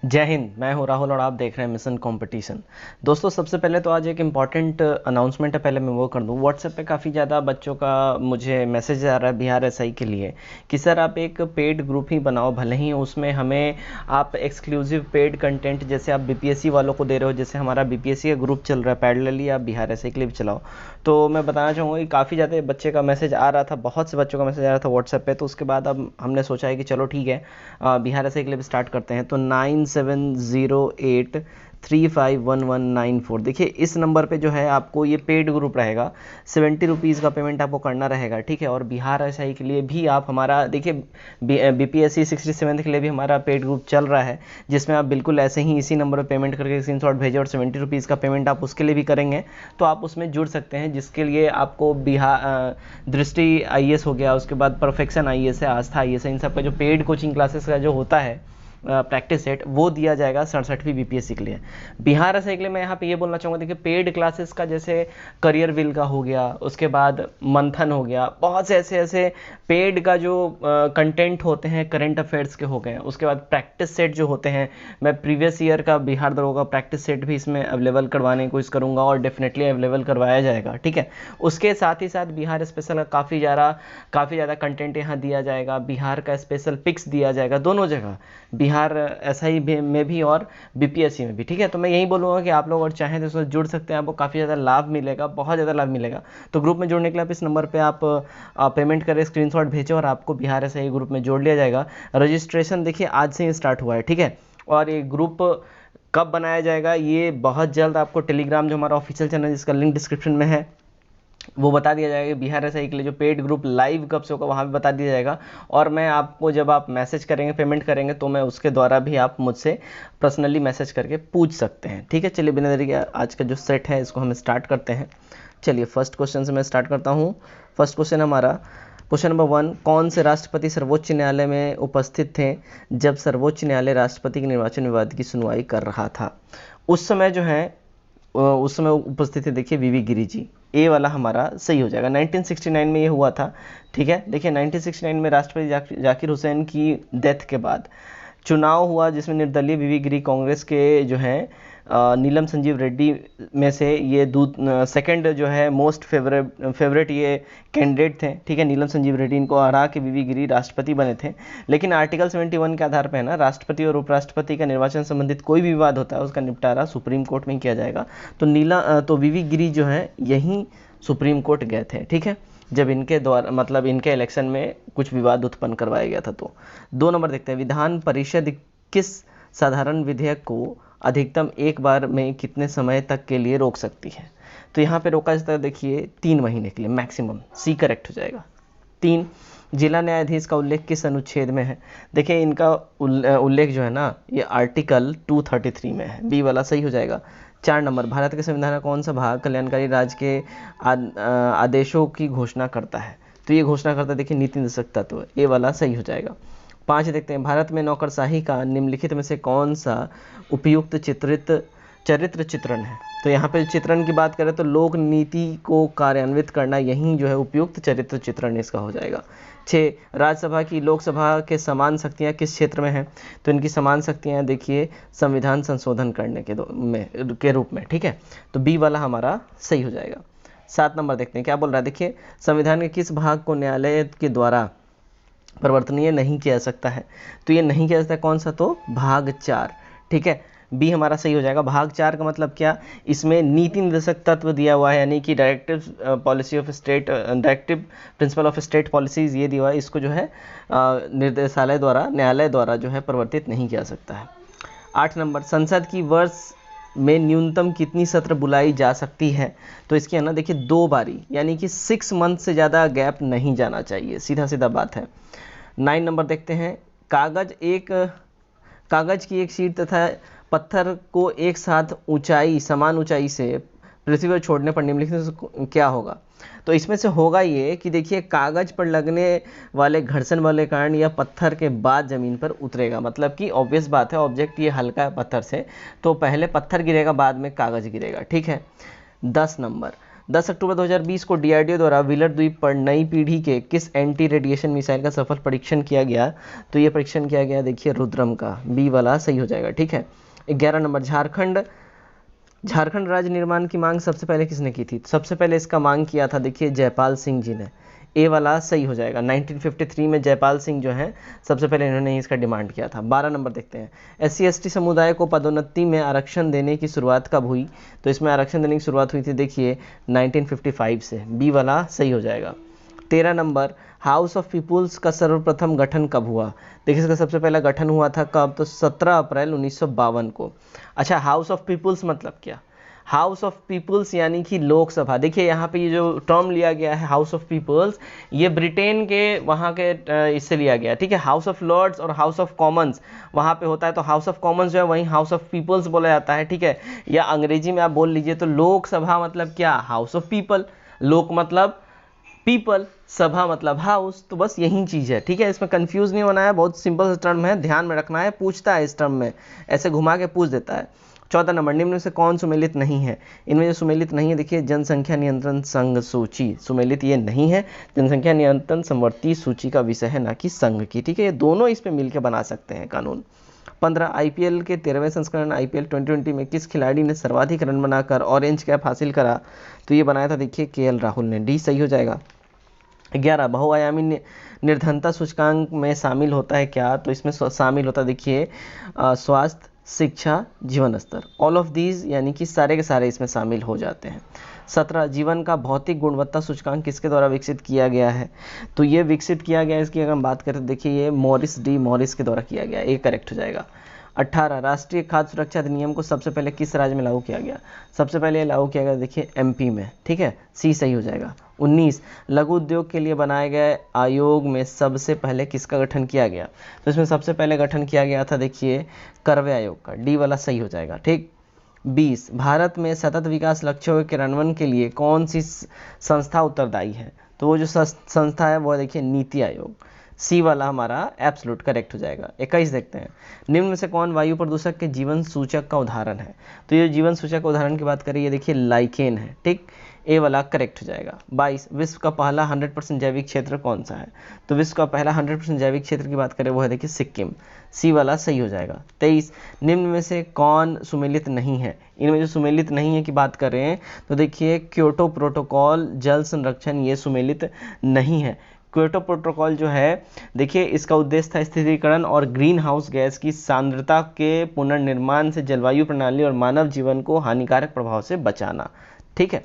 जय हिंद। मैं हूं राहुल और आप देख रहे हैं मिशन कंपटीशन। दोस्तों, सबसे पहले तो आज एक इम्पॉर्टेंट अनाउंसमेंट है, पहले मैं वो कर दूं। व्हाट्सएप पे काफ़ी ज़्यादा बच्चों का मुझे मैसेज आ रहा है बिहार एसआई के लिए कि सर आप एक पेड ग्रुप ही बनाओ, भले ही उसमें हमें आप एक्सक्लूसिव पेड कंटेंट जैसे आप बीपीएससी वालों को दे रहे हो, जैसे हमारा बीपीएससी का ग्रुप चल रहा है, पैरेलली आप बिहार एसआई के लिए भी चलाओ। तो मैं बताना चाहूँगा कि काफ़ी ज़्यादा बच्चे का मैसेज आ रहा था, बहुत से बच्चों का मैसेज आ रहा था व्हाट्सएप पे। तो उसके बाद अब हमने सोचा है कि चलो ठीक है, बिहार एसआई के लिए भी स्टार्ट करते हैं। तो 9708351194, देखिए इस नंबर पे जो है आपको ये पेड ग्रुप रहेगा। 70 रुपीज़ का पेमेंट आपको करना रहेगा, ठीक है। और बिहार एसआई के लिए भी आप हमारा देखिए, बीपीएससी 67 के लिए भी हमारा पेड ग्रुप चल रहा है, जिसमें आप बिल्कुल ऐसे ही इसी नंबर पर पेमेंट करके स्क्रीनशॉट भेजें और 70 रुपीज़ का पेमेंट आप उसके लिए भी करेंगे तो आप उसमें जुड़ सकते हैं। जिसके लिए आपको बिहार दृष्टि आईएएस हो गया, उसके बाद परफेक्शन आईएएस है, आस्था आईएएस है, इन सब का जो पेड कोचिंग क्लासेस का जो होता है प्रैक्टिस सेट, वो दिया जाएगा 67वीं बीपीएससी के लिए। बिहार एसआई के लिए मैं यहाँ पे ये बोलना चाहूँगा, देखिए पेड क्लासेस का जैसे करियर विल का हो गया, उसके बाद मंथन हो गया, बहुत से ऐसे ऐसे पेड का जो कंटेंट होते हैं करंट अफेयर्स के हो गए। उसके बाद प्रैक्टिस सेट जो होते हैं, मैं प्रीवियस ईयर का बिहार दरोगा प्रैक्टिस सेट भी इसमें अवेलेबल करवाने की कोशिश करूँगा और डेफिनेटली अवेलेबल करवाया जाएगा, ठीक है। उसके साथ ही साथ बिहार स्पेशल का काफ़ी ज़्यादा कंटेंट यहाँ दिया जाएगा। बिहार का स्पेशल पिक्स दिया जाएगा दोनों जगह, बिहार एसआई में भी और बीपीएससी में भी, ठीक है। तो मैं यही बोलूँगा कि आप लोग अगर चाहें तो उसमें जुड़ सकते हैं, आपको काफ़ी ज़्यादा लाभ मिलेगा, बहुत ज़्यादा लाभ मिलेगा। तो ग्रुप में जुड़ने के लिए आप इस नंबर पे आप पेमेंट करें, स्क्रीनशॉट भेजें और आपको बिहार एसआई ग्रुप में जोड़ लिया जाएगा। रजिस्ट्रेशन देखिए आज से ही स्टार्ट हुआ है, ठीक है। और ये ग्रुप कब बनाया जाएगा, ये बहुत जल्द आपको टेलीग्राम जो हमारा ऑफिशियल चैनल जिसका लिंक डिस्क्रिप्शन में है वो बता दिया जाएगा। बिहार एसआई के लिए जो पेड ग्रुप लाइव कब से होगा वहाँ भी बता दिया जाएगा। और मैं आपको जब आप मैसेज करेंगे, पेमेंट करेंगे, तो मैं उसके द्वारा भी आप मुझसे पर्सनली मैसेज करके पूछ सकते हैं, ठीक है। चलिए बिना देरी के आज का जो सेट है इसको हम स्टार्ट करते हैं। चलिए फर्स्ट क्वेश्चन से मैं स्टार्ट करता हूँ। फर्स्ट क्वेश्चन हमारा, क्वेश्चन नंबर 1, कौन से राष्ट्रपति सर्वोच्च न्यायालय में उपस्थित थे जब सर्वोच्च न्यायालय राष्ट्रपति के निर्वाचन विवाद की सुनवाई कर रहा था? उस समय जो है उस समय उपस्थित थे, देखिए वीवी गिरी जी। ए वाला हमारा सही हो जाएगा। 1969 में ये हुआ था, ठीक है। देखिए 1969 में राष्ट्रपति जाकिर हुसैन की डेथ के बाद चुनाव हुआ, जिसमें निर्दलीय वीवी गिरी कांग्रेस के जो हैं नीलम संजीव रेड्डी में से ये सेकंड जो है मोस्ट फेवरेट ये कैंडिडेट थे, ठीक है। नीलम संजीव रेड्डी, इनको हरा के वीवी गिरी राष्ट्रपति बने थे। लेकिन आर्टिकल 71 के आधार पर है ना, राष्ट्रपति और उपराष्ट्रपति का निर्वाचन संबंधित कोई भी विवाद होता है उसका निपटारा सुप्रीम कोर्ट में किया जाएगा। तो वीवी गिरी जो है यहीं सुप्रीम कोर्ट गए थे, ठीक है, जब इनके द्वारा मतलब इनके इलेक्शन में कुछ विवाद उत्पन्न करवाया गया था। तो 2 नंबर देखते हैं, विधान परिषद किस साधारण विधेयक को अधिकतम एक बार में कितने समय तक के लिए रोक सकती है? तो यहाँ पे रोका जाता है, देखिए 3 महीने के लिए मैक्सिमम, सी करेक्ट हो जाएगा। 3, जिला न्यायाधीश का उल्लेख किस अनुच्छेद में है? देखिए इनका उल्लेख जो है ना, ये आर्टिकल 233 में है, बी वाला सही हो जाएगा। 4 नंबर, भारत के संविधान का कौन सा भाग कल्याणकारी राज्य के आदेशों की घोषणा करता है? तो ये घोषणा करता है, देखिए नीति निर्देशक तत्व, ये वाला सही हो जाएगा। 5 देखते हैं, भारत में नौकरशाही का निम्नलिखित में से कौन सा उपयुक्त चरित्र चित्रण है? तो यहाँ पे चित्रण की बात करें तो लोक नीति को कार्यान्वित करना, यही जो है उपयुक्त चरित्र चित्रण इसका हो जाएगा। 6, राज्यसभा की लोकसभा के समान शक्तियाँ किस क्षेत्र में हैं? तो इनकी समान शक्तियाँ देखिए संविधान संशोधन करने के रूप में, ठीक है। तो बी वाला हमारा सही हो जाएगा। 7 नंबर देखते हैं क्या बोल रहा है, देखिए संविधान के किस भाग को न्यायालय के द्वारा परिवर्तनीय नहीं किया जा सकता है? तो ये नहीं किया जा सकता कौन सा? तो भाग 4, ठीक है, बी हमारा सही हो जाएगा। भाग 4 का मतलब क्या, इसमें नीति निर्देशक तत्व दिया हुआ है, यानी कि directive principle of state policies ये दिया हुआ है, इसको जो है न्यायालय द्वारा जो है परिवर्तित नहीं किया जा सकता है। 8 नंबर, संसद की वर्ष में न्यूनतम कितनी सत्र बुलाई जा सकती है? तो इसकी है ना, देखिए 2 बारी, यानी कि 6 मंथ से ज़्यादा गैप नहीं जाना चाहिए, सीधा सीधा बात है। 9 नंबर देखते हैं, कागज की एक शीट तथा पत्थर को एक साथ समान ऊंचाई से पृथ्वी पर छोड़ने पर निम्नलिखित क्या होगा? तो इसमें से होगा ये कि देखिए कागज पर लगने वाले घर्षण वाले कारण या पत्थर के बाद जमीन पर उतरेगा, मतलब कि ऑब्वियस बात है, ऑब्जेक्ट ये हल्का है पत्थर से, तो पहले पत्थर गिरेगा बाद में कागज गिरेगा, ठीक है। 10 नंबर, 10 अक्टूबर 2020 को डीआरडीओ द्वारा व्हीलर द्वीप पर नई पीढ़ी के किस एंटी रेडिएशन मिसाइल का सफल परीक्षण किया गया? तो ये परीक्षण किया गया देखिए रुद्रम का, बी वाला सही हो जाएगा। ठीक है। 11 नंबर, झारखंड राज्य निर्माण की मांग सबसे पहले किसने की थी? सबसे पहले इसका मांग किया था देखिए जयपाल सिंह जी ने, ए वाला सही हो जाएगा। 1953 में जयपाल सिंह जो हैं सबसे पहले इन्होंने इसका डिमांड किया था। 12 नंबर देखते हैं, SC/ST समुदाय को पदोन्नति में आरक्षण देने की शुरुआत कब हुई? तो इसमें आरक्षण देने की शुरुआत हुई थी देखिए 1955 से, बी वाला सही हो जाएगा। 13 नंबर, हाउस ऑफ पीपुल्स का सर्वप्रथम गठन कब हुआ? देखिए इसका सबसे पहला गठन हुआ था कब? तो 17 अप्रैल 1952 को। अच्छा, हाउस ऑफ पीपुल्स मतलब क्या? हाउस ऑफ पीपुल्स यानी कि लोकसभा। देखिए यहाँ पे ये जो टर्म लिया गया है हाउस ऑफ पीपुल्स, ये ब्रिटेन के वहाँ के इससे लिया गया। ठीक है। हाउस ऑफ लॉर्ड्स और हाउस ऑफ कॉमन्स वहाँ पे होता है, तो हाउस ऑफ कॉमन्स जो है वहीं हाउस ऑफ पीपल्स बोला जाता है। ठीक है। या अंग्रेजी में आप बोल लीजिए तो लोकसभा मतलब क्या? House of people. लोक मतलब पीपल, सभा मतलब हाउस, तो बस यही चीज़ है। ठीक है। इसमें कंफ्यूज नहीं होना है, बहुत सिंपल टर्म है, ध्यान में रखना है। पूछता है इस टर्म में, ऐसे घुमा के पूछ देता है। 14 नंबर, निम्न में से कौन सुमेलित नहीं है? इनमें जो सुमेलित नहीं है देखिए जनसंख्या नियंत्रण संघ सूची, सुमेलित ये नहीं है। जनसंख्या नियंत्रण संवर्ती सूची का विषय है, ना कि संघ की। ठीक है। ये दोनों इस पे मिलकर बना सकते हैं कानून। 15, IPL के 13वें संस्करण IPL 2020 में किस खिलाड़ी ने सर्वाधिक रन बनाकर ऑरेंज कैप हासिल करा? तो ये बनाया था देखिए KL राहुल ने, डी सही हो जाएगा। 11, बहुआयामी निर्धनता सूचकांक में शामिल होता है क्या? तो इसमें शामिल होता है देखिए स्वास्थ्य, शिक्षा, जीवन स्तर, ऑल ऑफ दीज, यानी कि सारे के सारे इसमें शामिल हो जाते हैं। 17, जीवन का भौतिक गुणवत्ता सूचकांक किसके द्वारा विकसित किया गया है? तो ये विकसित किया गया है, इसकी अगर हम बात करें तो देखिए ये मॉरिस के द्वारा किया गया, ये करेक्ट हो जाएगा। 18, राष्ट्रीय खाद्य सुरक्षा अधिनियम को सबसे पहले किस राज्य में लागू किया गया? सबसे पहले लागू किया गया देखिए MP में। ठीक है। सी सही हो जाएगा। 19, लघु उद्योग के लिए बनाए गए आयोग में सबसे पहले किसका गठन किया गया? तो इसमें सबसे पहले गठन किया गया था देखिए करवे आयोग का, डी वाला सही हो जाएगा। ठीक। 20, भारत में सतत विकास लक्ष्यों के क्रियान्वयन के लिए कौन सी संस्था उत्तरदायी है? तो वो जो संस्था है वो देखिए नीति आयोग, सी वाला हमारा एब्सोल्यूट करेक्ट हो जाएगा। 21 देखते हैं, निम्न में से कौन वायु प्रदूषक के जीवन सूचक का उदाहरण है? तो ये जीवन सूचक का उदाहरण की बात करें, ये देखिए लाइकेन है। ठीक। ए वाला करेक्ट हो जाएगा। 22, विश्व का पहला 100% जैविक क्षेत्र कौन सा है? तो विश्व का पहला 100% जैविक क्षेत्र की बात करें वो है देखिए सिक्किम, सी वाला सही हो जाएगा। 23, निम्न में से कौन सुमेलित नहीं है? इनमें जो सुमेलित नहीं है की बात करें तो देखिए क्योटो प्रोटोकॉल, जल संरक्षण, ये सुमेलित नहीं है। क्योटो प्रोटोकॉल जो है देखिए इसका उद्देश्य था स्थिरीकरण और ग्रीन हाउस गैस की सांद्रता के पुनर्निर्माण से जलवायु प्रणाली और मानव जीवन को हानिकारक प्रभाव से बचाना। ठीक है।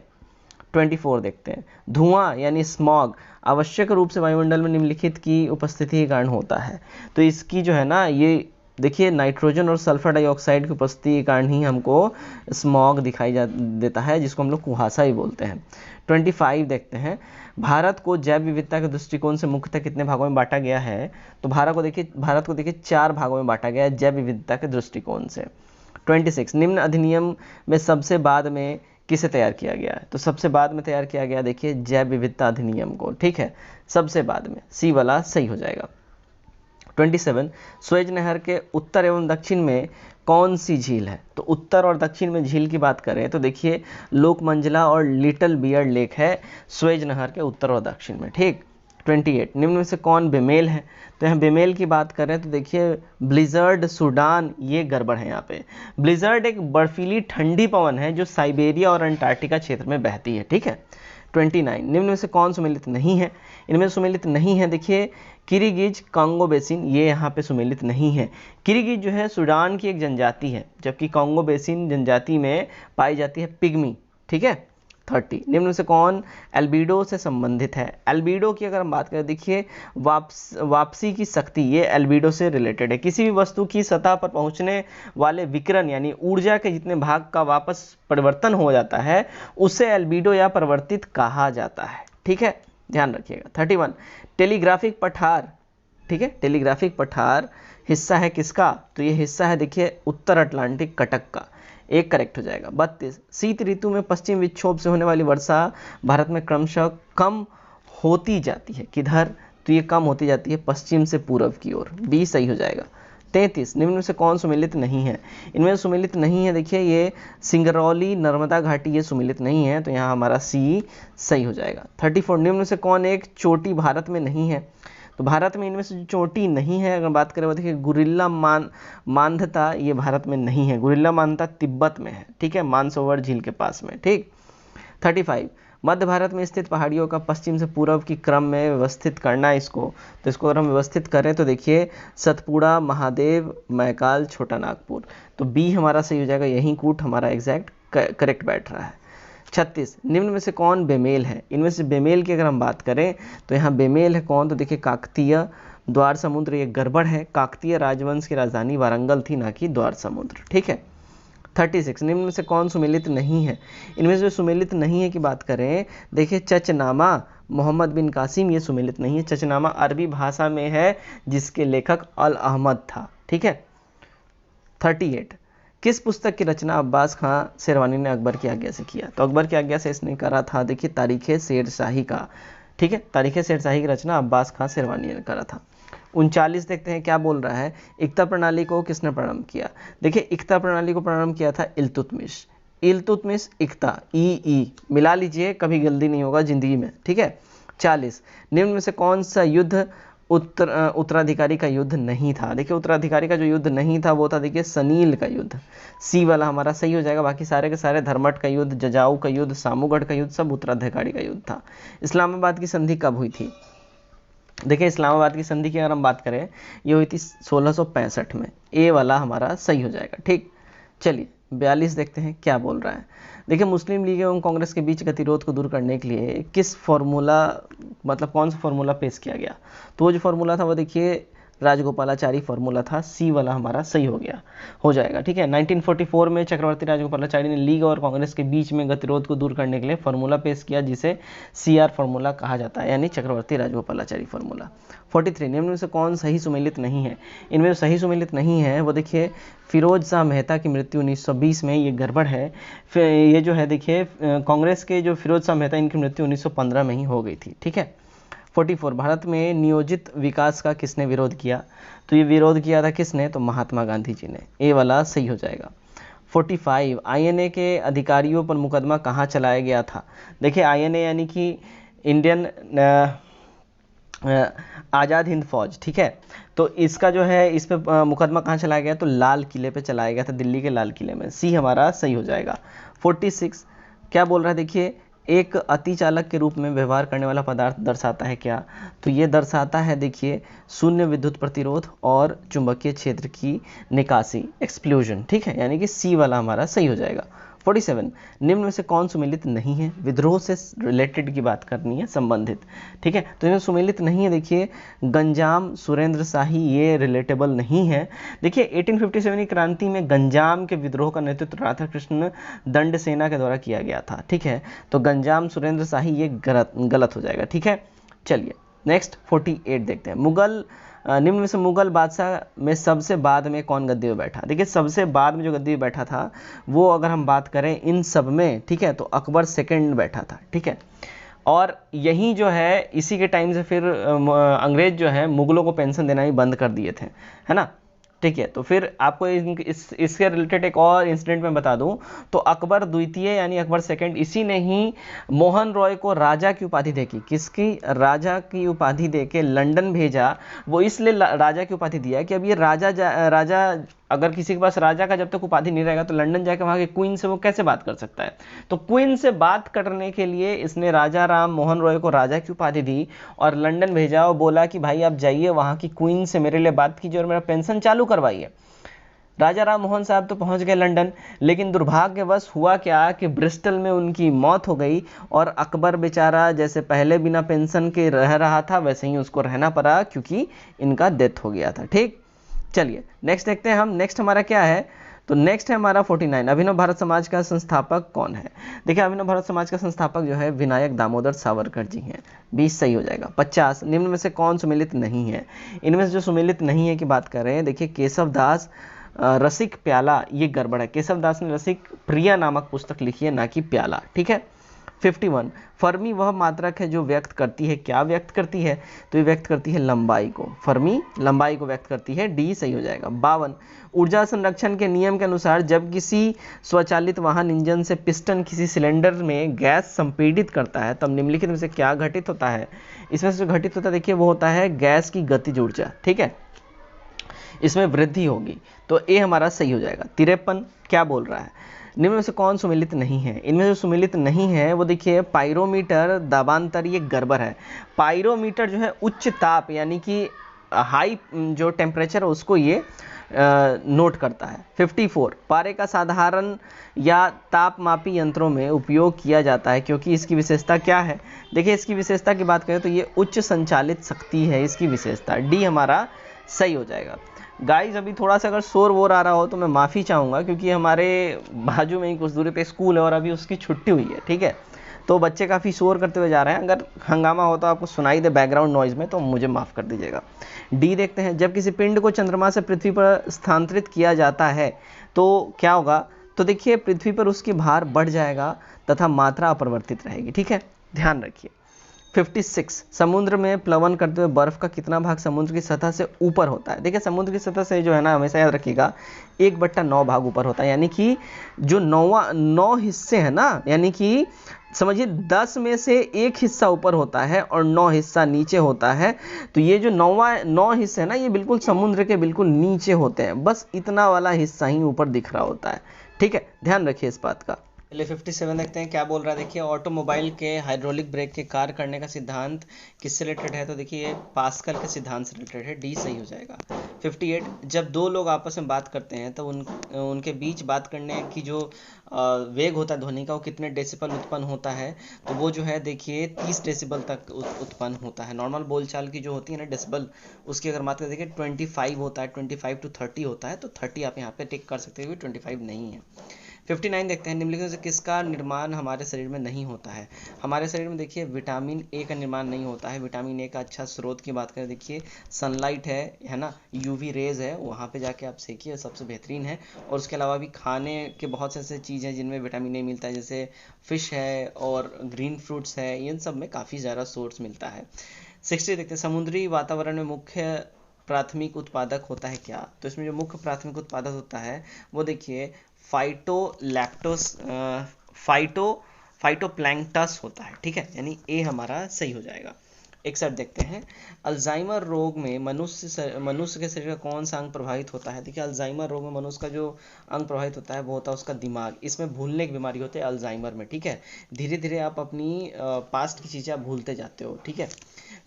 24 देखते हैं, धुआं यानी स्मॉग आवश्यक रूप से वायुमंडल में निम्नलिखित की उपस्थिति के कारण होता है। तो इसकी जो है ना ये देखिए नाइट्रोजन और सल्फर डाइऑक्साइड की उपस्थिति के कारण ही हमको स्मॉग दिखाई देता है, जिसको हम लोग कुहासा ही बोलते हैं। 25 देखते हैं, भारत को जैव विविधता के दृष्टिकोण से मुख्यतः कितने भागों में बांटा गया है? तो भारत को देखिए 4 भागों में बांटा गया है जैव विविधता के दृष्टिकोण से। 26, निम्न अधिनियम में सबसे बाद में किसे तैयार किया गया है? तो सबसे बाद में तैयार किया गया देखिए जैव विविधता अधिनियम को। ठीक है। सबसे बाद में, सी वाला सही हो जाएगा। 27, स्वेज नहर के उत्तर एवं दक्षिण में कौन सी झील है? तो उत्तर और दक्षिण में झील की बात करें तो देखिए लोकमंजला और लिटिल बियर लेक है स्वेज नहर के उत्तर और दक्षिण में। ठीक। 28, निम्न में से कौन बेमेल है? तो यहाँ बेमेल की बात करें तो देखिए ब्लिजर्ड सूडान, ये गड़बड़ है यहाँ पे। ब्लिजर्ड एक बर्फीली ठंडी पवन है जो साइबेरिया और अंटार्कटिका क्षेत्र में बहती है। ठीक है। 29, निम्न में से कौन सुमेलित नहीं है? इनमें सुमेलित नहीं है देखिए किरीगिज कांगो बेसिन, ये यहाँ पे सुमेलित नहीं है। किरीगिज जो है सूडान की एक जनजाति है, जबकि कांगो बेसिन जनजाति में पाई जाती है पिग्मी। ठीक है। 30, निम्न में से कौन एल्बिडो से संबंधित है? एल्बिडो की अगर हम बात करें देखिए वापसी की शक्ति, ये एल्बिडो से रिलेटेड है। किसी भी वस्तु की सतह पर पहुंचने वाले विकिरण यानी ऊर्जा के जितने भाग का वापस परिवर्तन हो जाता है उसे एल्बिडो या परिवर्तित कहा जाता है। ठीक है, ध्यान रखिएगा। 31, टेलीग्राफिक पठार, ठीक है, टेलीग्राफिक पठार हिस्सा है किसका? तो ये हिस्सा है देखिए उत्तर अटलांटिक कटक का, एक करेक्ट हो जाएगा। 32, शीत ऋतु में पश्चिम विक्षोभ से होने वाली वर्षा भारत में क्रमशः कम होती जाती है, किधर? तो ये कम होती जाती है पश्चिम से पूर्व की ओर, बी सही हो जाएगा। 33 निम्न में से कौन सुमेलित नहीं है? इनमें सुमेलित नहीं है, देखिए ये सिंगरौली नर्मदा घाटी ये सुमेलित नहीं है, तो यहाँ हमारा सी सही हो जाएगा। 34 निम्न में से कौन एक चोटी भारत में नहीं है? तो भारत में इनमें से जो चोटी नहीं है अगर बात करें वो देखिए गुरिल्ला मानधता ये भारत में नहीं है, गुरिल्ला मानधता तिब्बत में है, ठीक है, मानसरोवर झील के पास में, ठीक। 35 मध्य भारत में स्थित पहाड़ियों का पश्चिम से पूर्व की क्रम में व्यवस्थित करना इसको, तो इसको अगर हम व्यवस्थित करें तो देखिए सतपुड़ा, महादेव, मैकाल, छोटा नागपुर, तो बी हमारा सही हो जाएगा, यही कूट हमारा एग्जैक्ट करेक्ट बैठ रहा है। 36 निम्न में से कौन बेमेल है? इनमें से बेमेल की अगर हम बात करें तो यहाँ बेमेल है कौन, तो देखिए काकतीय, द्वार समुद्र ये गड़बड़ है, काकतीय राजवंश की राजधानी वारंगल थी ना कि द्वार समुद्र, ठीक है। 36 निम्न में से कौन सुमेलित नहीं है? इनमें से जो सुमेलित नहीं है की बात करें, देखिए चचनामा मोहम्मद बिन कासिम ये सुमेलित नहीं है, चचनामा अरबी भाषा में है जिसके लेखक अल अहमद था, ठीक है। 38 किस पुस्तक की रचना अब्बास खां शेरवानी ने अकबर की आज्ञा से किया? तो अकबर की आज्ञा से इसने करा था देखिए तारीख़ शेरशाही का, ठीक है, तारीख़ शेरशाही की रचना अब्बास खां शेरवानी ने करा था। 39 देखते हैं क्या बोल रहा है, इक्ता प्रणाली को किसने प्रारंभ किया? देखिए इक्ता प्रणाली को प्रारंभ किया था इल्तुतमिश, इल्तुतमिश इक्ता, ई मिला लीजिए, कभी गलती नहीं होगा जिंदगी में, ठीक है। 40 निम्न में से कौन सा युद्ध उत्तराधिकारी का युद्ध नहीं था? देखिए उत्तराधिकारी का जो युद्ध नहीं था वो था देखिए सनील का युद्ध, सी वाला हमारा सही हो जाएगा। बाकी सारे के सारे धर्मट का युद्ध, जजाऊ का युद्ध, सामूगढ़ का युद्ध सब उत्तराधिकारी का युद्ध था। इस्लामाबाद की संधि कब हुई थी? देखिए इस्लामाबाद की संधि की अगर हम बात करें ये हुई थी 1665 में, ए वाला हमारा सही हो जाएगा, ठीक। चलिए 42 देखते हैं क्या बोल रहा है। देखिए मुस्लिम लीग एवं कांग्रेस के बीच गतिरोध को दूर करने के लिए किस फॉर्मूला, मतलब कौन सा फॉर्मूला पेश किया गया? तो वो जो फॉर्मूला था वो देखिए राजगोपालाचारी फॉर्मूला था, सी वाला हमारा सही हो जाएगा, ठीक है। 1944 में चक्रवर्ती राजगोपालाचारी ने लीग और कांग्रेस के बीच में गतिरोध को दूर करने के लिए फॉर्मूला पेश किया जिसे CR फॉर्मूला कहा जाता है, यानी चक्रवर्ती राजगोपालाचारी फॉर्मूला। 43 निम्न में से कौन सही सुमेलित नहीं है? इनमें सही सुमेलित नहीं है वो देखिए फिरोज शाह मेहता की मृत्यु 1920 में, ये गड़बड़ है। फिर ये जो है देखिए कांग्रेस के जो फिरोज शाह मेहता इनकी मृत्यु 1915 में ही हो गई थी, ठीक है। 44 भारत में नियोजित विकास का किसने विरोध किया? तो ये विरोध किया था किसने? तो महात्मा गांधी जी ने, ए वाला सही हो जाएगा। 45 INA के अधिकारियों पर मुकदमा कहाँ चलाया गया था? देखिए INA यानी कि इंडियन आज़ाद हिंद फौज, ठीक है, तो इसका जो है इस पे मुकदमा कहाँ चलाया गया? तो लाल किले पे चलाया गया था, दिल्ली के लाल किले में, सी हमारा सही हो जाएगा। 46 क्या बोल रहा है, देखिए एक अतिचालक के रूप में व्यवहार करने वाला पदार्थ दर्शाता है क्या? तो ये दर्शाता है देखिए शून्य विद्युत प्रतिरोध और चुंबकीय क्षेत्र की निकासी, एक्सप्लोजन, ठीक है, यानी कि सी वाला हमारा सही हो जाएगा। 47 निम्न में से कौन सुमेलित नहीं है? विद्रोह से रिलेटेड की बात करनी है, संबंधित, ठीक है, तो इनमें सुमेलित नहीं है देखिए गंजाम, सुरेंद्र शाही ये रिलेटेबल नहीं है। देखिए 1857 की क्रांति में गंजाम के विद्रोह का नेतृत्व राधा कृष्ण दंड सेना के द्वारा किया गया था, ठीक है, तो गंजाम, सुरेंद्र शाही ये गलत हो जाएगा, ठीक है। चलिए नेक्स्ट 48 देखते हैं। मुगल निम्न में से मुगल बादशाह में सबसे बाद में कौन गद्दी में बैठा? देखिए सबसे बाद में जो गद्दी में बैठा था वो अगर हम बात करें इन सब में, ठीक है, तो अकबर सेकंड बैठा था, ठीक है, और यही जो है इसी के टाइम से फिर अंग्रेज जो है मुगलों को पेंशन देना ही बंद कर दिए थे, है ना, ठीक है। तो फिर आपको इसके रिलेटेड एक और इंसिडेंट में बता दूं तो अकबर द्वितीय यानी अकबर सेकंड, इसी ने ही मोहन रॉय को राजा की उपाधि देकी, किसकी? राजा की उपाधि देके लंदन भेजा। वो इसलिए राजा की उपाधि दिया कि अब ये राजा अगर किसी के पास राजा का जब तक उपाधि नहीं रहेगा तो लंदन जाकर वहाँ के क्वीन से वो कैसे बात कर सकता है? तो क्वीन से बात करने के लिए इसने राजा राम मोहन रॉय को राजा की उपाधि दी और लंदन भेजा और बोला कि भाई आप जाइए वहाँ की क्वीन से मेरे लिए बात कीजिए और मेरा पेंशन चालू करवाइए। राजा राम मोहन साहब तो पहुंच गए लंदन, लेकिन दुर्भाग्यवश हुआ क्या कि ब्रिस्टल में उनकी मौत हो गई और अकबर बेचारा जैसे पहले बिना पेंशन के रह रहा था वैसे ही उसको रहना पड़ा क्योंकि इनका डेथ हो गया था, ठीक। चलिए नेक्स्ट देखते हैं हम, नेक्स्ट हमारा क्या है, तो नेक्स्ट है हमारा 49 अभिनव भारत समाज का संस्थापक कौन है? देखिए अभिनव भारत समाज का संस्थापक जो है विनायक दामोदर सावरकर जी हैं, 20 सही हो जाएगा। 50 निम्न में से कौन सुमेलित नहीं है? इनमें से जो सुमेलित नहीं है की बात कर रहे हैं, देखिए केशव दास रसिक प्याला, ये गड़बड़ है, केशव दास ने रसिक प्रिया नामक पुस्तक लिखी है ना कि प्याला, ठीक है। 51, फर्मी वह मात्रक है जो व्यक्त करती है, क्या व्यक्त करती है, तो ये व्यक्त करती है लंबाई को, फर्मी लंबाई को व्यक्त करती है, डी सही हो जाएगा। 52, ऊर्जा संरक्षण के नियम के अनुसार जब किसी स्वचालित वाहन इंजन से पिस्टन किसी सिलेंडर में गैस संपीड़ित करता है तब निम्नलिखित में से क्या घटित होता है, इसमें से जो घटित होता है देखिए वो होता है गैस की गतिज ऊर्जा, ठीक है, इसमें वृद्धि होगी, तो ए हमारा सही हो जाएगा। 53 क्या बोल रहा है, निम्न में से कौन सुमेलित नहीं है, इनमें जो सुमेलित नहीं है वो देखिए पायरोमीटर, दाबांतर, ये गड़बड़ है। पायरोमीटर जो है उच्च ताप यानी कि हाई जो टेम्परेचर है उसको ये नोट करता है। 54, पारे का साधारण या तापमापी यंत्रों में उपयोग किया जाता है क्योंकि इसकी विशेषता क्या है, देखिए इसकी विशेषता की बात करें तो ये उच्च संचालित शक्ति है इसकी विशेषता, डी हमारा सही हो जाएगा। गाइज अभी थोड़ा सा अगर शोर वोर आ रहा हो तो मैं माफ़ी चाहूँगा क्योंकि हमारे बाजू में ही कुछ दूरी पे स्कूल है और अभी उसकी छुट्टी हुई है, ठीक है, तो बच्चे काफ़ी शोर करते हुए जा रहे हैं, अगर हंगामा हो तो आपको सुनाई दे बैकग्राउंड नॉइज़ में तो मुझे माफ़ कर दीजिएगा। डी देखते हैं, जब किसी पिंड को चंद्रमा से पृथ्वी पर स्थानांतरित किया जाता है तो क्या होगा, तो देखिए पृथ्वी पर उसकी भार बढ़ जाएगा तथा मात्रा अपरिवर्तित रहेगी, ठीक है, ध्यान रखिए। 56, समुद्र में प्लवन करते हुए बर्फ का कितना भाग समुद्र की सतह से ऊपर होता है, देखिए समुद्र की सतह से जो है ना हमेशा याद रखिएगा 1/9 भाग ऊपर होता है, यानी कि जो 9 हिस्से हैं ना, यानी कि समझिए 10 में से 1 हिस्सा ऊपर होता है और 9 हिस्सा नीचे होता है, तो ये जो 9 हिस्से हैं ना ये बिल्कुल समुद्र के बिल्कुल नीचे होते हैं, बस इतना वाला हिस्सा ही ऊपर दिख रहा होता है, ठीक है, ध्यान रखिए इस बात का। चलिए 57 देखते हैं क्या बोल रहा है, देखिए ऑटोमोबाइल के हाइड्रोलिक ब्रेक के कार्य करने का सिद्धांत किससे रिलेटेड है, तो देखिए पास्कल के सिद्धांत से रिलेटेड है, डी सही हो जाएगा। 58, जब दो लोग आपस में बात करते हैं तो उनके बीच बात करने की जो वेग होता है ध्वनि का वो कितने डेसिबल उत्पन्न होता है, तो वो जो है देखिए 30 डेसिबल तक उत्पन्न होता है। नॉर्मल बोलचाल की जो होती है ना डेसिबल, उसकी अगर बात करें देखिए 25 होता है, 25 to 30 होता है, तो 30 आप यहाँ पे टिक कर सकते हो, 25 नहीं है। 59 देखते हैं, निम्नलिखित से किसका निर्माण हमारे शरीर में नहीं होता है, हमारे शरीर में देखिए विटामिन ए का निर्माण नहीं होता है। विटामिन ए का अच्छा स्रोत की बात करें देखिए सनलाइट है ना, यूवी रेज है, वहाँ पे जाके आप सेकिए, सबसे बेहतरीन है। और उसके अलावा भी खाने के बहुत से ऐसे चीज़ हैं जिनमें विटामिन ए मिलता है, जैसे फिश है और ग्रीन फ्रूट्स है, इन सब में काफ़ी ज़्यादा सोर्स मिलता है। 60 देखते हैं, समुद्री वातावरण में मुख्य प्राथमिक उत्पादक होता है क्या, तो इसमें जो मुख्य प्राथमिक उत्पादक होता है वो देखिए फाइटोप्लैंक्टस होता है, ठीक है, यानी ए हमारा सही हो जाएगा। 61 देखते हैं, अल्जाइमर रोग में मनुष्य के शरीर का कौन सा अंग प्रभावित होता है, देखिए अल्जाइमर रोग में मनुष्य का जो अंग प्रभावित होता है वो होता है उसका दिमाग, इसमें भूलने की बीमारी होती है अल्जाइमर में, ठीक है, धीरे धीरे आप अपनी पास्ट की चीज़ें आप भूलते जाते हो, ठीक है।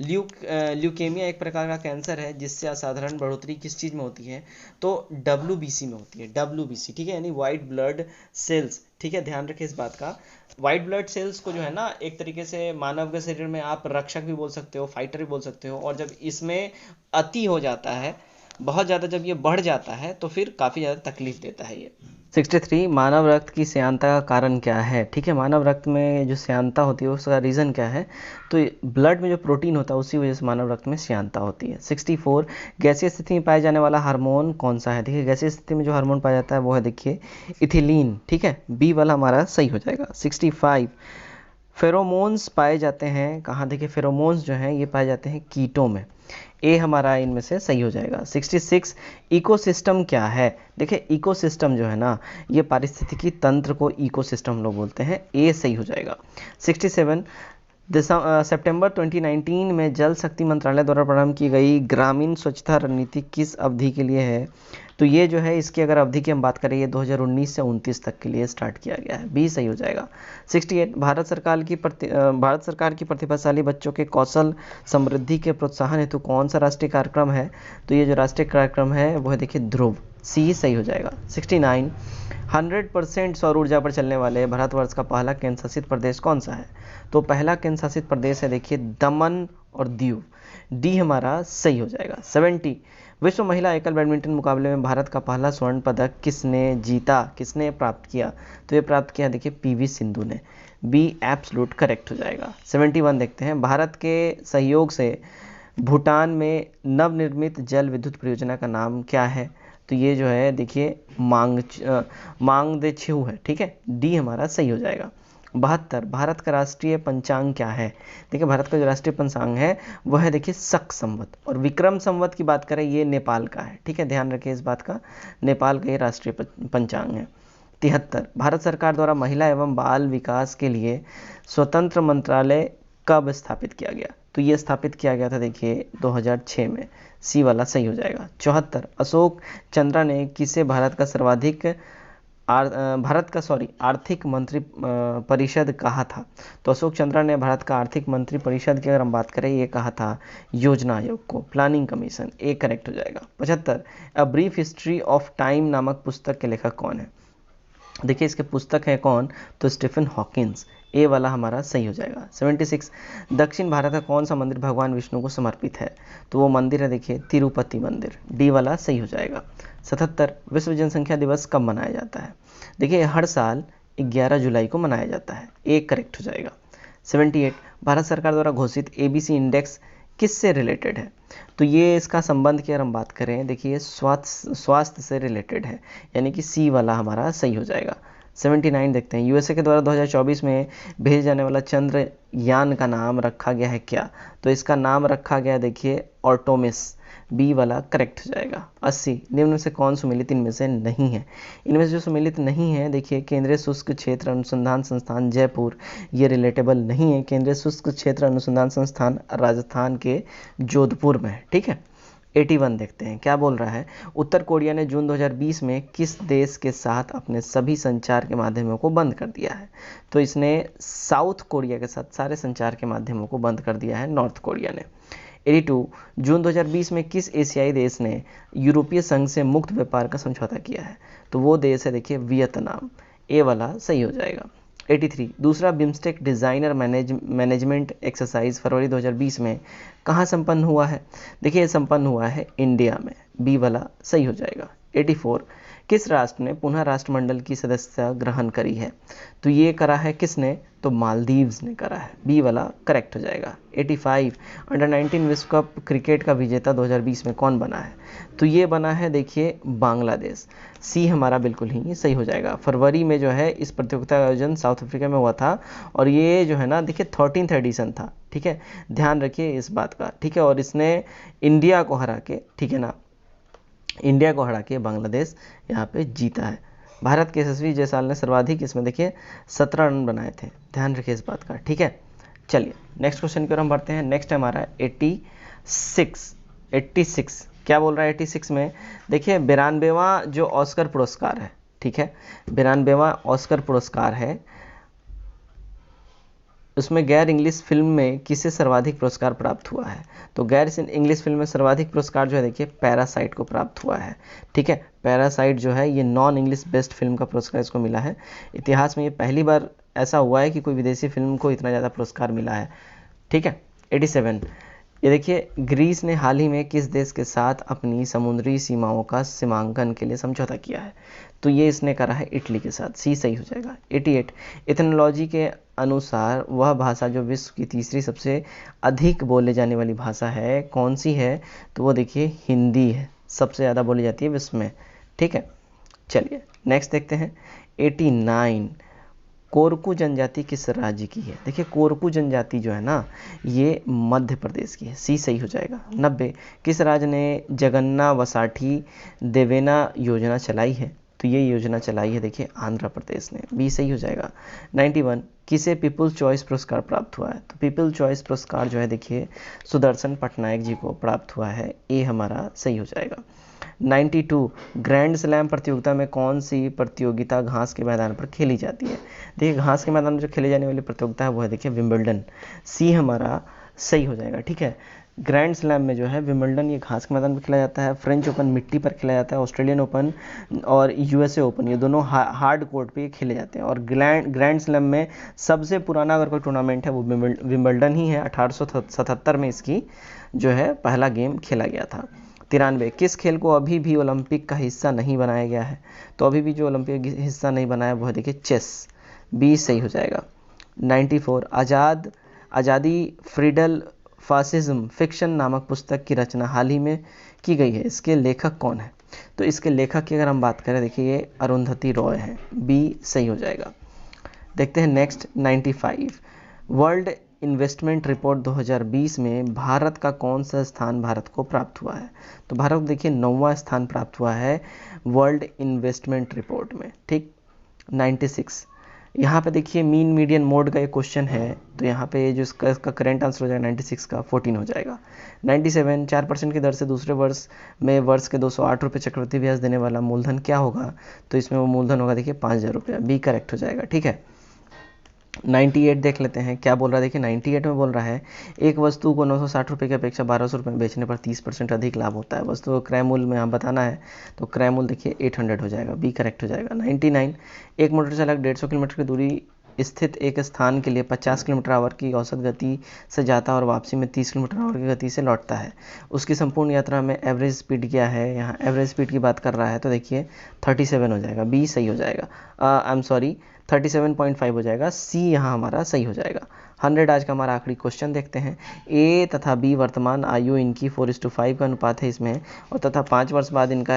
ल्यूकेमिया एक प्रकार का कैंसर है जिससे असाधारण बढ़ोतरी किस चीज़ में होती है, तो WBC में होती है, WBC, ठीक है, यानी वाइट ब्लड सेल्स, ठीक है, ध्यान रखिए इस बात का। वाइट ब्लड सेल्स को जो है ना एक तरीके से मानव के शरीर में आप रक्षक भी बोल सकते हो, फाइटर भी बोल सकते हो, और जब इसमें अति हो जाता है, बहुत ज़्यादा जब ये बढ़ जाता है तो फिर काफ़ी ज़्यादा तकलीफ देता है ये। 63, मानव रक्त की श्यानता का कारण क्या है, ठीक है, मानव रक्त में जो श्यानता होती है उसका रीज़न क्या है, तो ब्लड में जो प्रोटीन होता है उसी वजह से मानव रक्त में श्यानता होती है। 64, गैसीय स्थिति में पाए जाने वाला हार्मोन कौन सा है, देखिए गैसीय स्थिति में जो हार्मोन पाया जाता है वो है देखिए इथिलीन, ठीक है, बी वाला हमारा सही हो जाएगा। 65, फेरोमोन्स पाए जाते हैं कहाँ, देखिए फेरोमोन्स जो हैं ये पाए जाते हैं कीटों में, ए हमारा इनमें से सही हो जाएगा। 66, इकोसिस्टम क्या है, देखिए इकोसिस्टम जो है ना ये पारिस्थितिकी तंत्र को इकोसिस्टम हम लोग बोलते हैं, ए सही हो जाएगा। 67, सितंबर 2019 में जल शक्ति मंत्रालय द्वारा प्रारंभ की गई ग्रामीण स्वच्छता रणनीति किस अवधि के लिए है, तो ये जो है इसकी अगर अवधि की हम बात करें ये 2019 से 29 तक के लिए स्टार्ट किया गया है, बी सही हो जाएगा। 68, भारत सरकार की प्रतिभाशाली बच्चों के कौशल समृद्धि के प्रोत्साहन हेतु कौन सा राष्ट्रीय कार्यक्रम है, तो ये जो राष्ट्रीय कार्यक्रम है वो है देखिए ध्रुव, सी सही हो जाएगा। 69, 100% सौर ऊर्जा पर चलने वाले भारतवर्ष का पहला केंद्र शासित प्रदेश कौन सा है, तो पहला केंद्र शासित प्रदेश है देखिए दमन और दीव, डी हमारा सही हो जाएगा। 70, विश्व महिला एकल बैडमिंटन मुकाबले में भारत का पहला स्वर्ण पदक किसने प्राप्त किया, तो ये प्राप्त किया देखिए PV सिंधु ने, बी एब्सोल्यूट करेक्ट हो जाएगा। 71 देखते हैं, भारत के सहयोग से भूटान में नवनिर्मित जल विद्युत परियोजना का नाम क्या है, तो ये जो है देखिए मांगदेछू है, ठीक है, डी हमारा सही हो जाएगा। 72 भारत का राष्ट्रीय पंचांग क्या है? देखिए भारत का जो राष्ट्रीय पंचांग है वह है देखिए शक संवत, और विक्रम संवत की बात करें ये नेपाल का है, ठीक है, ध्यान रखिए इस बात का, नेपाल का ये राष्ट्रीय पंचांग है। 73 भारत सरकार द्वारा महिला एवं बाल विकास के लिए स्वतंत्र मंत्रालय कब स्थापित किया गया? तो ये स्थापित किया गया था देखिए 2006 में, सी वाला सही हो जाएगा। 74 अशोक चंद्रा ने किसे भारत का आर्थिक मंत्री परिषद कहा था? तो अशोक चंद्रा ने भारत का आर्थिक मंत्री परिषद की अगर हम बात करें ये कहा था योजना आयोग को, प्लानिंग कमीशन, ए करेक्ट हो जाएगा। 75 a brief history of time नामक पुस्तक के लेखक कौन है? देखिए इसके पुस्तक है कौन? तो स्टीफन हॉकिंस, ए वाला हमारा सही हो जाएगा। 76 दक्षिण भारत का कौन सा मंदिर भगवान विष्णु को समर्पित है? तो वो मंदिर है देखिए तिरुपति मंदिर, डी वाला सही हो जाएगा। 77 विश्व जनसंख्या दिवस कब मनाया जाता है? देखिए हर साल 11 जुलाई को मनाया जाता है, ए करेक्ट हो जाएगा। 78 भारत सरकार द्वारा घोषित एबीसी इंडेक्स किससे रिलेटेड है? तो ये इसका संबंध की अगर हम बात करें देखिए स्वास्थ्य से रिलेटेड है, यानी कि सी वाला हमारा सही हो जाएगा। 79 देखते हैं यूएसए के द्वारा 2024 में भेजे जाने वाला चंद्रयान का नाम रखा गया है क्या? तो इसका नाम रखा गया देखिए ऑर्टोमिस, बी वाला करेक्ट हो जाएगा। 80 निम्न में से कौन सुमेलित इनमें से नहीं है? इनमें से जो सुमेलित नहीं है देखिए केंद्रीय शुष्क क्षेत्र अनुसंधान संस्थान जयपुर, ये रिलेटेबल नहीं है। केंद्रीय शुष्क क्षेत्र अनुसंधान संस्थान राजस्थान के जोधपुर में है, ठीक है। 81 देखते हैं क्या बोल रहा है, उत्तर कोरिया ने जून 2020 में किस देश के साथ अपने सभी संचार के माध्यमों को बंद कर दिया है? तो इसने साउथ कोरिया के साथ सारे संचार के माध्यमों को बंद कर दिया है, नॉर्थ कोरिया ने। 82 जून 2020 में किस एशियाई देश ने यूरोपीय संघ से मुक्त व्यापार का समझौता किया है? तो वो देश है देखिए वियतनाम, ए वाला सही हो जाएगा। 83 दूसरा बिम्स्टेक डिज़ाइनर मैनेजमेंट एक्सरसाइज फरवरी 2020 में कहाँ संपन्न हुआ है? देखिए संपन्न हुआ है इंडिया में, बी वाला सही हो जाएगा। 84 किस राष्ट्र ने पुनः राष्ट्रमंडल की सदस्यता ग्रहण करी है? तो ये करा है किसने? तो मालदीव्स ने करा है, बी वाला करेक्ट हो जाएगा। 85 अंडर 19 विश्व कप क्रिकेट का विजेता 2020 में कौन बना है? तो ये बना है देखिए बांग्लादेश, सी हमारा बिल्कुल ही सही हो जाएगा। फरवरी में जो है इस प्रतियोगिता का आयोजन साउथ अफ्रीका में हुआ था, और ये जो है ना देखिए 13th एडिशन था, ठीक है, ध्यान रखिए इस बात का, ठीक है। और इसने इंडिया को हरा के, ठीक है ना, इंडिया को हरा के बांग्लादेश यहाँ पे जीता है। भारत के यशस्वी जायसवाल ने सर्वाधिक इसमें देखिए 17 रन बनाए थे, ध्यान रखिए इस बात का, ठीक है। चलिए नेक्स्ट क्वेश्चन की ओर हम बढ़ते हैं। नेक्स्ट है हमारा 86 क्या बोल रहा है 86 में? देखिए 92वां जो ऑस्कर पुरस्कार है, ठीक है, 92वां ऑस्कर पुरस्कार है, उसमें गैर इंग्लिश फिल्म में किसे सर्वाधिक पुरस्कार प्राप्त हुआ है? तो गैर इंग्लिश फिल्म में सर्वाधिक पुरस्कार जो है देखिए पैरासाइट को प्राप्त हुआ है, ठीक है। पैरासाइट जो है ये नॉन इंग्लिश बेस्ट फिल्म का पुरस्कार इसको मिला है। इतिहास में ये पहली बार ऐसा हुआ है कि कोई विदेशी फिल्म को इतना ज़्यादा पुरस्कार मिला है, ठीक है। 87 ये देखिए ग्रीस ने हाल ही में किस देश के साथ अपनी समुद्री सीमाओं का सीमांकन के लिए समझौता किया है? तो ये इसने करा है इटली के साथ, सी सही हो जाएगा। 88 इथनोलॉजी के अनुसार वह भाषा जो विश्व की तीसरी सबसे अधिक बोले जाने वाली भाषा है कौन सी है? तो वो देखिए हिंदी है, सबसे ज़्यादा बोली जाती है विश्व में, ठीक है। चलिए नेक्स्ट देखते हैं। 89 कोरकू जनजाति किस राज्य की है? देखिए कोरकू जनजाति जो है ना ये मध्य प्रदेश की है, सी सही हो जाएगा। 90 किस राज्य ने जगन्ना वसाठी देवेना योजना चलाई है? तो ये योजना चलाई है देखिए आंध्र प्रदेश ने, बी सही हो जाएगा। 91 किसे पीपुल्स चॉइस पुरस्कार प्राप्त हुआ है? तो पीपल्स चॉइस पुरस्कार जो है देखिए सुदर्शन पटनायक जी को प्राप्त हुआ है, ए हमारा सही हो जाएगा। 92 ग्रैंड स्लैम प्रतियोगिता में कौन सी प्रतियोगिता घास के मैदान पर खेली जाती है? देखिए घास के मैदान में जो खेली जाने वाली प्रतियोगिता है वो है देखिए विंबलडन, सी हमारा सही हो जाएगा, ठीक है। ग्रैंड स्लैम में जो है विंबलडन ये घास के मैदान पर खेला जाता है, फ्रेंच ओपन मिट्टी पर खेला जाता है, ऑस्ट्रेलियन ओपन और यूएसए ओपन ये दोनों हार्ड कोर्ट पे खेले जाते हैं। और ग्रैंड स्लैम में सबसे पुराना अगर कोई टूर्नामेंट है वो विंबलडन ही है, 1877 में इसकी जो है पहला गेम खेला गया था। 93 किस खेल को अभी भी ओलंपिक का हिस्सा नहीं बनाया गया है? तो अभी भी जो ओलंपिक हिस्सा नहीं बनाया वो है देखिए चेस, बी सही हो जाएगा। 94 आज़ादी फ्रीडल फासिज्म फिक्शन नामक पुस्तक की रचना हाल ही में की गई है, इसके लेखक कौन है? तो इसके लेखक की अगर हम बात करें देखिए ये अरुंधति रॉय है, बी सही हो जाएगा। देखते हैं नेक्स्ट 95। वर्ल्ड इन्वेस्टमेंट रिपोर्ट 2020 में भारत का कौन सा स्थान भारत को प्राप्त हुआ है? तो भारत को देखिए 9वां स्थान प्राप्त हुआ है वर्ल्ड इन्वेस्टमेंट रिपोर्ट में, ठीक। 96। यहाँ पे देखिए मीन मीडियन मोड का एक क्वेश्चन है, तो यहाँ पे जो इसका करेंट आंसर हो जाएगा 96 का 14 हो जाएगा। 97, 4% की दर से दूसरे वर्ष में वर्ष के 208 रुपये चक्रवृद्धि ब्याज देने वाला मूलधन क्या होगा? तो इसमें वो मूलधन होगा देखिए 5000 रुपया, बी करेक्ट हो जाएगा, ठीक है। 98 देख लेते हैं क्या बोल रहा है। देखिए 98 में बोल रहा है एक वस्तु को 960 रुपये की अपेक्षा 1200 रुपये में बेचने पर 30% अधिक लाभ होता है। वस्तु को क्रय मूल्य में आप बताना है, तो क्रय मूल्य देखिए 800 हो जाएगा, बी करेक्ट हो जाएगा। 99, एक मोटर चालक 150 किलोमीटर की दूरी स्थित एक स्थान के लिए 50 किलोमीटर आवर की औसत गति से जाता है और वापसी में 30 किलोमीटर आवर की गति से लौटता है। उसकी संपूर्ण यात्रा में एवरेज स्पीड क्या है? यहाँ एवरेज स्पीड की बात कर रहा है, तो देखिए 37 हो जाएगा, बी सही हो जाएगा। आई एम सॉरी 37.5 हो जाएगा, सी यहाँ हमारा सही हो जाएगा। 100 आज का हमारा आखिरी क्वेश्चन देखते हैं। ए तथा बी वर्तमान आयु इनकी 4:5 का अनुपात है इसमें, और तथा 5 वर्ष बाद इनका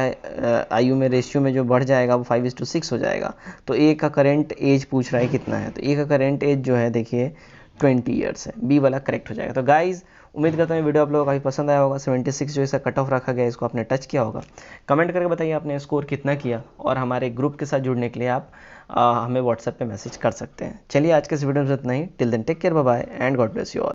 आयु में रेशियो में जो बढ़ जाएगा वो 5:6 हो जाएगा। तो ए का करेंट एज पूछ रहा है कितना है, तो ए का करेंट एज जो है देखिए 20 ईयर्स है, बी वाला करेक्ट हो जाएगा। तो गाइज उम्मीद करता हूँ वीडियो आप लोगों को काफ़ी पसंद आया होगा। 76 जो इसका कट ऑफ रखा गया इसको आपने टच किया होगा। कमेंट करके बताइए आपने स्कोर कितना किया, और हमारे ग्रुप के साथ जुड़ने के लिए आप हमें व्हाट्सएप पे मैसेज कर सकते हैं। चलिए आज के इस वीडियो में इतना ही। Till then take care, bye bye and God bless you all.